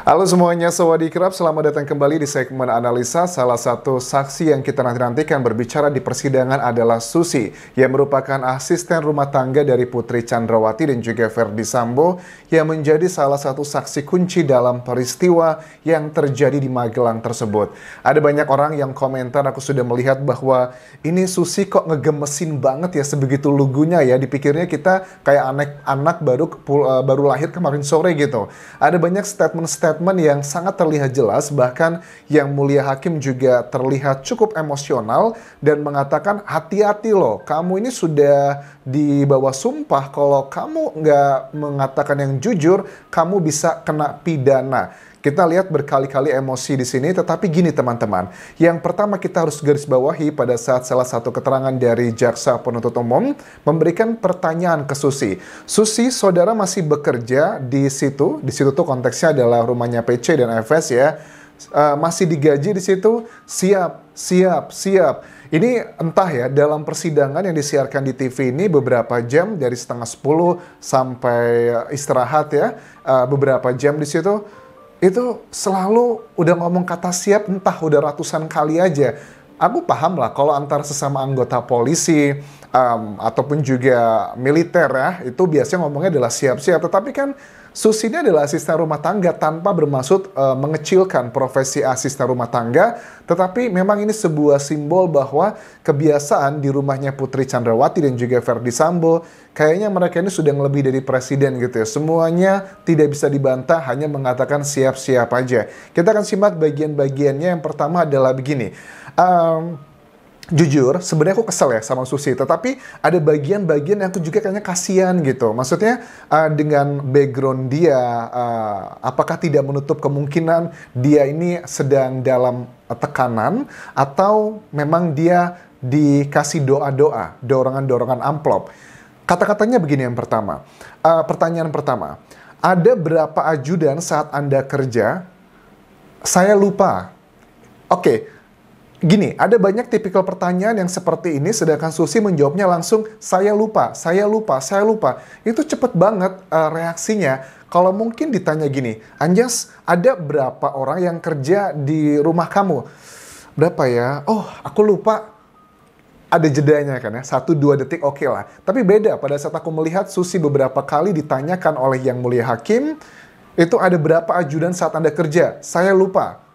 Halo semuanya, Sawadee-krap, selamat datang kembali di segmen analisa. Salah satu saksi yang kita nanti-nantikan berbicara di persidangan adalah Susi, yang merupakan asisten rumah tangga dari Putri Chandrawati dan juga Ferdy Sambo, yang menjadi salah satu saksi kunci dalam peristiwa yang terjadi di Magelang tersebut. Ada banyak orang yang komentar, aku sudah melihat bahwa ini Susi kok ngegemesin banget ya, sebegitu lugunya ya, dipikirnya kita kayak anak baru lahir kemarin sore gitu. Ada banyak statement yang sangat terlihat jelas, bahkan Yang Mulia Hakim juga terlihat cukup emosional dan mengatakan hati-hati loh, kamu ini sudah di bawah sumpah, kalau kamu nggak mengatakan yang jujur, kamu bisa kena pidana. Kita lihat berkali-kali emosi di sini, tetapi gini teman-teman. Yang pertama kita harus garis bawahi pada saat salah satu keterangan dari jaksa penuntut umum memberikan pertanyaan ke Susi. Susi, saudara masih bekerja di situ tuh konteksnya adalah rumahnya PC dan FS ya. Masih digaji di situ? Siap. Ini entah ya, dalam persidangan yang disiarkan di TV ini beberapa jam, dari setengah 10 sampai istirahat ya, beberapa jam di situ. Itu selalu udah ngomong kata siap, entah udah ratusan kali aja. Aku paham lah kalau antara sesama anggota polisi ataupun juga militer ya, itu biasanya ngomongnya adalah siap-siap. Tetapi kan Susi ini adalah asisten rumah tangga, tanpa bermaksud mengecilkan profesi asisten rumah tangga, tetapi memang ini sebuah simbol bahwa kebiasaan di rumahnya Putri Chandrawati dan juga Ferdy Sambo, kayaknya mereka ini sudah lebih dari presiden gitu ya. Semuanya tidak bisa dibantah, hanya mengatakan siap-siap aja. Kita akan simak bagian-bagiannya. Yang pertama adalah begini. Jujur, sebenarnya aku kesel ya sama Susi, tetapi ada bagian-bagian yang aku juga kayaknya kasihan gitu. Maksudnya dengan background dia, apakah tidak menutup kemungkinan dia ini sedang dalam tekanan, atau memang dia dikasih doa-doa, dorongan-dorongan amplop. Kata-katanya begini yang pertama, pertanyaan pertama, ada berapa ajudan saat Anda kerja? Saya lupa. Oke. Gini, ada banyak tipikal pertanyaan yang seperti ini, sedangkan Susi menjawabnya langsung, saya lupa. Itu cepet banget reaksinya. Kalau mungkin ditanya gini, Anjas, ada berapa orang yang kerja di rumah kamu? Berapa ya? Oh, aku lupa. Ada jedanya kan ya, 1-2 detik oke lah. Tapi beda pada saat aku melihat Susi beberapa kali ditanyakan oleh Yang Mulia Hakim, itu ada berapa ajudan saat Anda kerja? Saya lupa.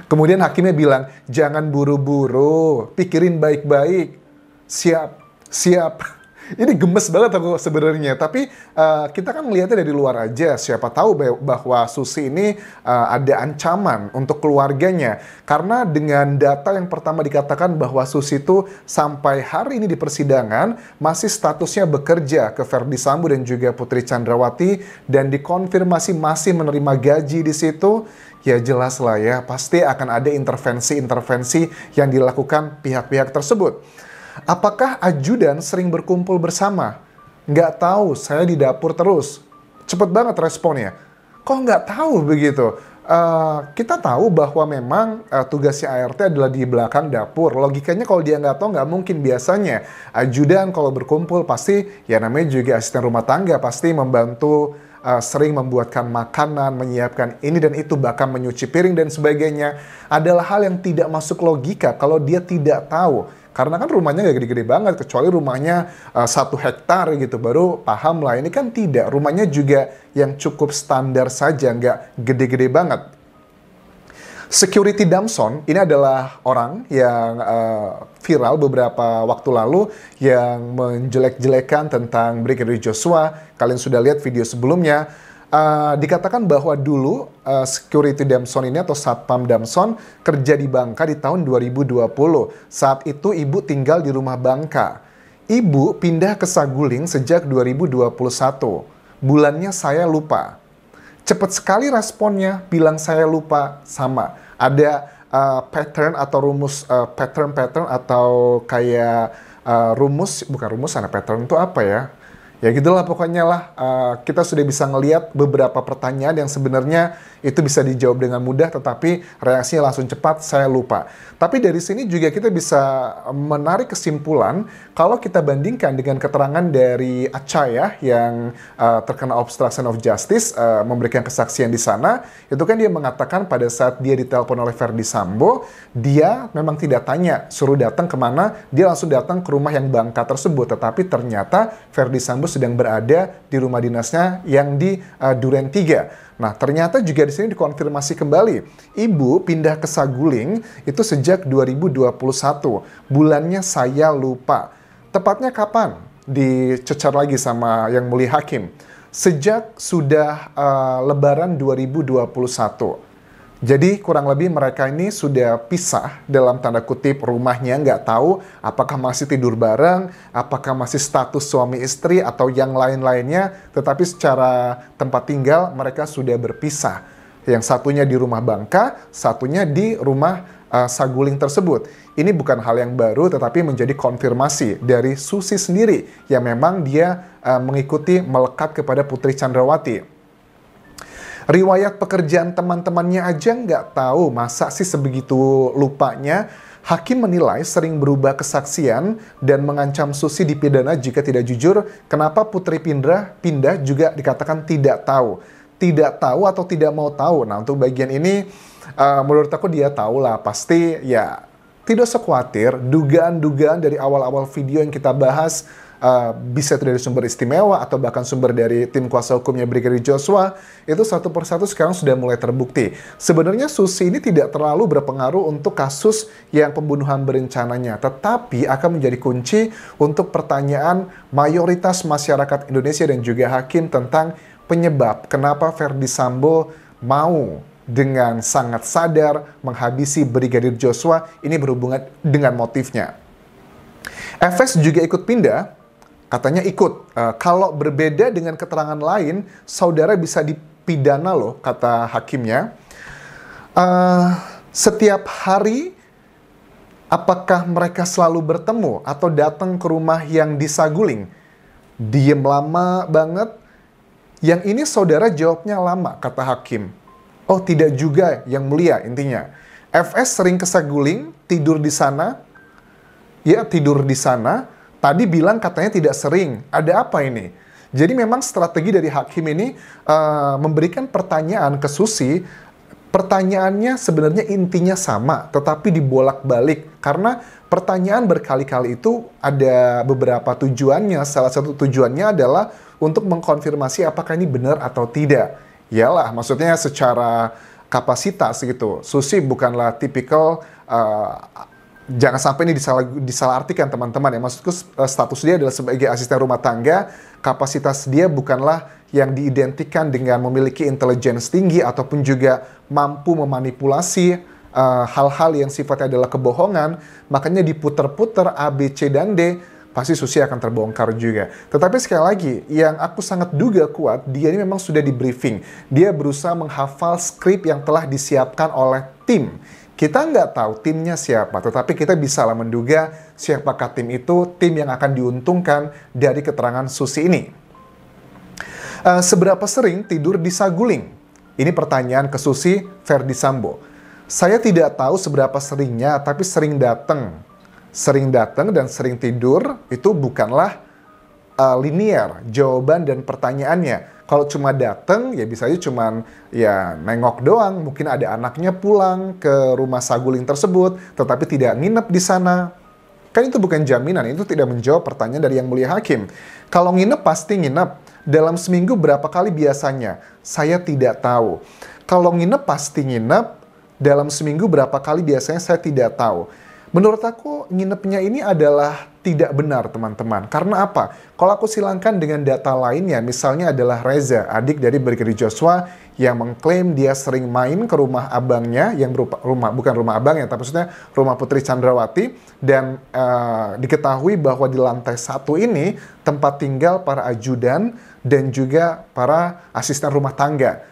Kemudian hakimnya bilang, jangan buru-buru, pikirin baik-baik, siap. Ini gemes banget aku sebenarnya, tapi kita kan melihatnya dari luar aja. Siapa tahu bahwa Susi ini ada ancaman untuk keluarganya. Karena dengan data yang pertama dikatakan bahwa Susi itu sampai hari ini di persidangan masih statusnya bekerja ke Ferdy Sambo dan juga Putri Chandrawati, dan dikonfirmasi masih menerima gaji di situ. Ya jelas lah ya, pasti akan ada intervensi-intervensi yang dilakukan pihak-pihak tersebut. Apakah ajudan sering berkumpul bersama? Nggak tahu, saya di dapur terus. Cepet banget responnya. Kok nggak tahu begitu? Kita tahu bahwa memang tugasnya ART adalah di belakang dapur. Logikanya kalau dia nggak tahu, nggak mungkin. Biasanya ajudan kalau berkumpul pasti, ya namanya juga asisten rumah tangga, pasti membantu, sering membuatkan makanan, menyiapkan ini dan itu, bahkan menyuci piring dan sebagainya. Adalah hal yang tidak masuk logika kalau dia tidak tahu. Karena kan rumahnya gak gede-gede banget, kecuali rumahnya 1 hektar gitu, baru paham lah. Ini kan tidak, rumahnya juga yang cukup standar saja, nggak gede-gede banget. Security Damson ini adalah orang yang viral beberapa waktu lalu yang menjelek-jelekan tentang Brigadir Joshua. Kalian sudah lihat video sebelumnya. Dikatakan bahwa dulu Security Damson ini atau Satpam Damson kerja di Bangka di tahun 2020. Saat itu ibu tinggal di rumah Bangka. Ibu pindah ke Saguling sejak 2021. Bulannya saya lupa. Cepat sekali responnya, bilang saya lupa, sama. Ada pattern atau rumus, pattern atau kayak rumus, bukan rumus, pattern itu apa ya? Ya gitulah pokoknya lah, kita sudah bisa ngelihat beberapa pertanyaan yang sebenarnya itu bisa dijawab dengan mudah, tetapi reaksinya langsung cepat, saya lupa. Tapi dari sini juga kita bisa menarik kesimpulan, kalau kita bandingkan dengan keterangan dari Achaya yang terkena obstruction of justice, memberikan kesaksian di sana, itu kan dia mengatakan pada saat dia ditelepon oleh Verdi Sambo, dia memang tidak tanya, suruh datang kemana, dia langsung datang ke rumah yang Bangka tersebut, tetapi ternyata Verdi Sambo sedang berada di rumah dinasnya yang di Duren 3. Nah, ternyata juga di sini dikonfirmasi kembali. Ibu pindah ke Saguling itu sejak 2021. Bulannya saya lupa. Tepatnya kapan? Dicecar lagi sama Yang Mulia Hakim. Sejak sudah Lebaran 2021. Jadi kurang lebih mereka ini sudah pisah dalam tanda kutip rumahnya, nggak tahu apakah masih tidur bareng, apakah masih status suami istri atau yang lain-lainnya, tetapi secara tempat tinggal mereka sudah berpisah. Yang satunya di rumah Bangka, satunya di rumah Saguling tersebut. Ini bukan hal yang baru tetapi menjadi konfirmasi dari Susi sendiri yang memang dia mengikuti melekat kepada Putri Chandrawati. Riwayat pekerjaan teman-temannya aja nggak tahu, masa sih sebegitu lupanya. Hakim menilai sering berubah kesaksian dan mengancam Susi dipidana jika tidak jujur. Kenapa Putri pindah juga dikatakan tidak tahu. Tidak tahu atau tidak mau tahu. Nah, untuk bagian ini menurut aku dia tahu lah, pasti ya tidak usah khawatir. Dugaan-dugaan dari awal-awal video yang kita bahas, bisa itu dari sumber istimewa atau bahkan sumber dari tim kuasa hukumnya Brigadir Joshua, itu satu persatu sekarang sudah mulai terbukti. Sebenarnya Susi ini tidak terlalu berpengaruh untuk kasus yang pembunuhan berencananya, tetapi akan menjadi kunci untuk pertanyaan mayoritas masyarakat Indonesia dan juga hakim tentang penyebab kenapa Verdi Sambo mau dengan sangat sadar menghabisi Brigadir Joshua. Ini berhubungan dengan motifnya. FS juga ikut pindah. Katanya ikut. Kalau berbeda dengan keterangan lain, saudara bisa dipidana loh, kata hakimnya. Setiap hari, apakah mereka selalu bertemu atau datang ke rumah yang di Saguling? Diem lama banget. Yang ini saudara jawabnya lama, kata hakim. Oh, tidak juga, Yang Mulia, intinya. FS sering ke Saguling, tidur di sana. Ya, tidur di sana. Tadi bilang katanya tidak sering. Ada apa ini? Jadi memang strategi dari hakim ini memberikan pertanyaan ke Susi. Pertanyaannya sebenarnya intinya sama, tetapi dibolak-balik. Karena pertanyaan berkali-kali itu ada beberapa tujuannya. Salah satu tujuannya adalah untuk mengkonfirmasi apakah ini benar atau tidak. Yalah, maksudnya secara kapasitas gitu. Susi bukanlah tipikal... jangan sampai ini disalahartikan teman-teman ya. Maksudku status dia adalah sebagai asisten rumah tangga. Kapasitas dia bukanlah yang diidentikan dengan memiliki intelligence tinggi ataupun juga mampu memanipulasi hal-hal yang sifatnya adalah kebohongan. Makanya diputer-puter A, B, C, dan D, pasti Susi akan terbongkar juga. Tetapi sekali lagi, yang aku sangat duga kuat, dia ini memang sudah di briefing. Dia berusaha menghafal skrip yang telah disiapkan oleh tim. Kita nggak tahu timnya siapa, tetapi kita bisa lah menduga siapakah tim itu, tim yang akan diuntungkan dari keterangan Susi ini. Seberapa sering tidur di Saguling? Ini pertanyaan ke Susi Verdi Sambo. Saya tidak tahu seberapa seringnya, tapi sering datang. Sering datang dan sering tidur itu bukanlah linear jawaban dan pertanyaannya. Kalau cuma datang, ya bisa aja cuman ya nengok doang. Mungkin ada anaknya pulang ke rumah Saguling tersebut, tetapi tidak nginep di sana. Kan itu bukan jaminan, itu tidak menjawab pertanyaan dari Yang Mulia Hakim. Kalau nginep pasti nginep. Dalam seminggu berapa kali biasanya? Saya tidak tahu. Kalau nginep pasti nginep. Dalam seminggu berapa kali biasanya? Saya tidak tahu. Menurut aku nginepnya ini adalah tidak benar teman-teman. Karena apa? Kalau aku silangkan dengan data lainnya, misalnya adalah Reza, adik dari Brigadir Joshua yang mengklaim dia sering main ke rumah abangnya, yang bukan rumah abangnya, tapi maksudnya rumah Putri Chandrawati, dan diketahui bahwa di lantai 1 ini tempat tinggal para ajudan dan juga para asisten rumah tangga.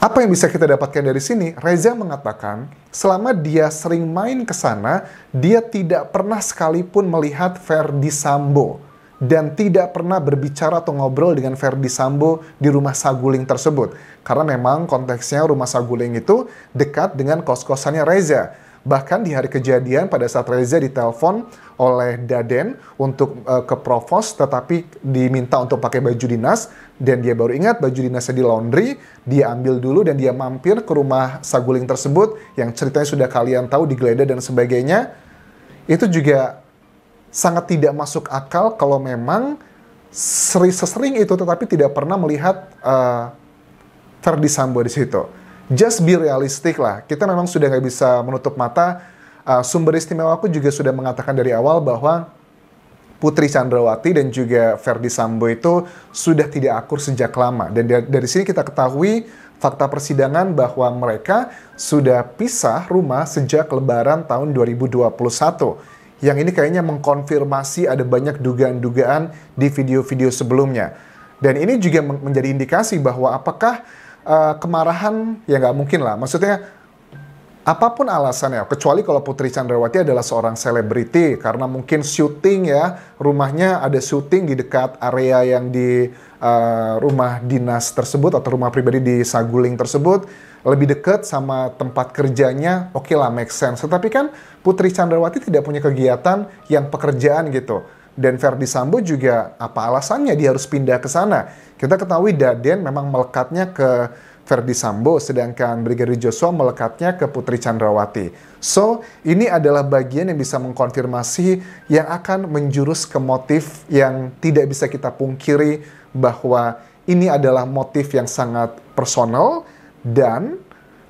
Apa yang bisa kita dapatkan dari sini? Reza mengatakan, selama dia sering main ke sana, dia tidak pernah sekalipun melihat Verdi Sambo. dan tidak pernah berbicara atau ngobrol dengan Ferdy Sambo di rumah Saguling tersebut. Karena memang konteksnya rumah Saguling itu dekat dengan kos-kosannya Reza. Bahkan di hari kejadian pada saat Reza ditelepon oleh Daden untuk ke Provos, tetapi diminta untuk pakai baju dinas, dan dia baru ingat baju dinasnya di laundry, dia ambil dulu dan dia mampir ke rumah Saguling tersebut yang ceritanya sudah kalian tahu, digeledah dan sebagainya. Itu juga sangat tidak masuk akal kalau memang sesering itu tetapi tidak pernah melihat Ferdy Sambo di situ. Just be realistic lah. Kita memang sudah nggak bisa menutup mata. Sumber istimewa aku juga sudah mengatakan dari awal bahwa Putri Chandrawati dan juga Ferdy Sambo itu sudah tidak akur sejak lama. Dan dari sini kita ketahui fakta persidangan bahwa mereka sudah pisah rumah sejak Lebaran tahun 2021. Yang ini kayaknya mengkonfirmasi ada banyak dugaan-dugaan di video-video sebelumnya. Dan ini juga menjadi indikasi bahwa apakah kemarahan, ya nggak mungkin lah. Maksudnya, apapun alasannya, kecuali kalau Putri Chandrawati adalah seorang selebriti, karena mungkin syuting ya, rumahnya ada syuting di dekat area yang di rumah dinas tersebut, atau rumah pribadi di Saguling tersebut, lebih dekat sama tempat kerjanya, oke lah, make sense. Tetapi kan Putri Chandrawati tidak punya kegiatan yang pekerjaan gitu. Dan Ferdy Sambo juga apa alasannya dia harus pindah ke sana? Kita ketahui Daden memang melekatnya ke Ferdy Sambo, sedangkan Brigadir Joshua melekatnya ke Putri Chandrawati. So, ini adalah bagian yang bisa mengkonfirmasi yang akan menjurus ke motif yang tidak bisa kita pungkiri bahwa ini adalah motif yang sangat personal dan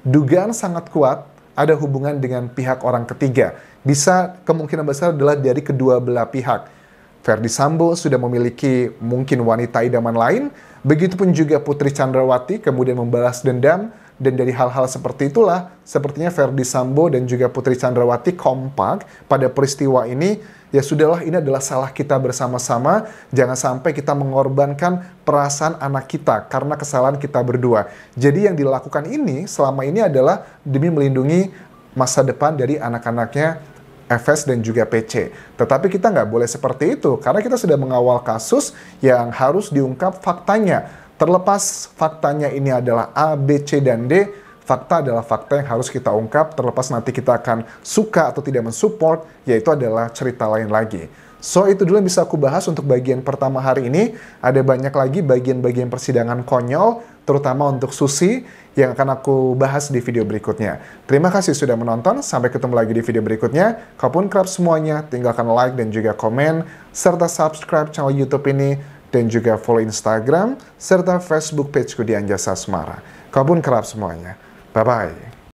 dugaan sangat kuat ada hubungan dengan pihak orang ketiga. Bisa kemungkinan besar adalah dari kedua belah pihak. Ferdy Sambo sudah memiliki mungkin wanita idaman lain, begitupun juga Putri Chandrawati kemudian membalas dendam, dan dari hal-hal seperti itulah sepertinya Ferdy Sambo dan juga Putri Chandrawati kompak pada peristiwa ini. Ya sudahlah, ini adalah salah kita bersama-sama, jangan sampai kita mengorbankan perasaan anak kita karena kesalahan kita berdua. Jadi yang dilakukan ini selama ini adalah demi melindungi masa depan dari anak-anaknya FS dan juga PC. Tetapi kita nggak boleh seperti itu, karena kita sudah mengawal kasus yang harus diungkap faktanya. Terlepas faktanya ini adalah A, B, C, dan D, fakta adalah fakta yang harus kita ungkap, terlepas nanti kita akan suka atau tidak mensupport, yaitu adalah cerita lain lagi. So, itu dulu yang bisa aku bahas untuk bagian pertama hari ini. Ada banyak lagi bagian-bagian persidangan konyol, terutama untuk Susi, yang akan aku bahas di video berikutnya. Terima kasih sudah menonton, sampai ketemu lagi di video berikutnya. Kalaupun kerap semuanya, tinggalkan like dan juga komen, serta subscribe channel YouTube ini, dan juga follow Instagram, serta Facebook pageku di Anjasa Asmara. Kalaupun kerap semuanya. Bye-bye.